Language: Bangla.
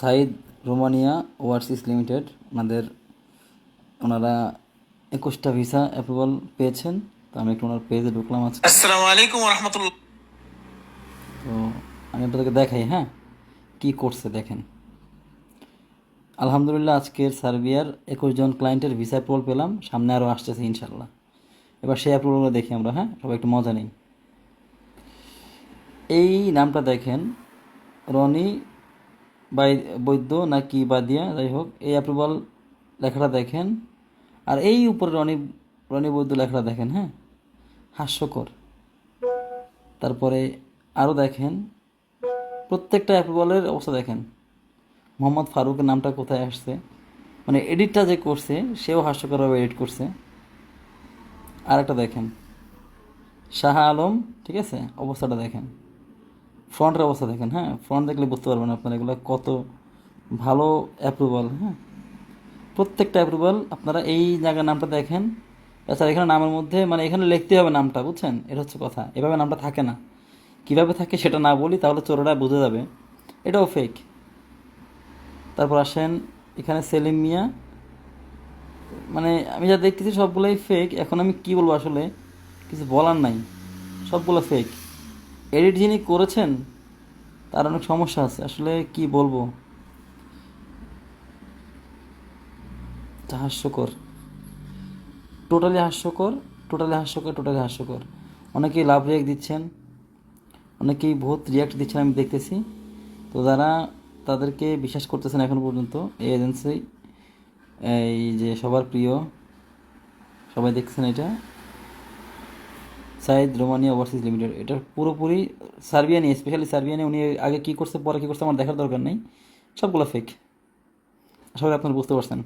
সাইদ রোমানিয়া ওভারসিজ লিমিটেড ওনারা 21টা ভিসা অ্যাপ্রুভাল পেয়েছেন। তো আমি একটু ওনার পেজে ঢুকলাম আজকে। আসসালামু আলাইকুম ওয়া রাহমাতুল্লাহ। তো আমি আপনাদেরকে দেখাই, হ্যাঁ, কি করছে দেখেন। আলহামদুলিল্লাহ, আজকের সার্বিয়ার 21 জন ক্লায়েন্টের ভিসা অ্যাপ্রুভাল পেলাম, সামনে আরও আসতেছে ইনশাল্লাহ। এবার সেই অ্যাপ্রুভালগুলো দেখি আমরা, হ্যাঁ, সবাই একটু মজা নেই। এই নামটা দেখেন, রনি বাই বৈদ্য নাকি বাদিয়া, যাই হোক, এই অ্যাপ্রুভাল লেখাটা দেখেন। আর এই উপরে রনি রনি বৈদ্য লেখাটা দেখেন, হ্যাঁ, হাস্যকর। তারপরে আরও দেখেন, প্রত্যেকটা অ্যাপ্রুভালের অবস্থা দেখেন। মোহাম্মদ ফারুকের নামটা কোথায় আসছে, মানে এডিটটা যে করছে সেও হাস্যকরভাবে এডিট করছে। আর একটা দেখেন, শাহ আলম, ঠিক আছে, অবস্থাটা দেখেন, ফ্রন্টের অবস্থা দেখেন, হ্যাঁ, ফ্রন্ট দেখলে বুঝতে পারবেন আপনারা এগুলো কত ভালো অ্যাপ্রুভাল। হ্যাঁ, প্রত্যেকটা অ্যাপ্রুভাল আপনারা এই জায়গার নামটা দেখেন। এছাড়া এখানে নামের মধ্যে মানে এখানে লিখতে হবে নামটা, বুঝছেন, এটা হচ্ছে কথা। এভাবে নামটা থাকে না, কিভাবে থাকে সেটা না বলি তাহলে চোরেরা বুঝে যাবে এটাও ফেক। তারপর আসেন এখানে সেলিম মিয়া, মানে আমি যা দেখতেছি সবগুলোই ফেক। এখন আমি কি বলবো, আসলে কিছু বলার নাই, সবগুলো ফেক। এডিট যিনি করেছেন তার অনেক সমস্যা আছে, আসলে কি বলবো, হাস্যকর, টোটালি হাস্যকর, টোটালি হাস্যকর, টোটালি হাস্যকর। অনেকেই লাভ রিয়াক্ট দিচ্ছেন, অনেকেই বহুত রিয়াক্ট দিচ্ছেন, আমি দেখতেছি। তো যারা তাদেরকে বিশ্বাস করতেছেন এখন পর্যন্ত, এই এজেন্সি, এই যে সবার প্রিয়, সবাই দেখছেন এটা, সাইদ রোমানিয়া ওভারসিজ লিমিটেড, এটা পুরোপুরি সার্বিয়া নিয়ে, স্পেশালি সার্বিয়া নিয়ে উনি আগে কী করছে পরে কী করছে আমার দেখার দরকার নেই, সবগুলো ফেক। আসলে আপনারা বুঝতে পারছেন।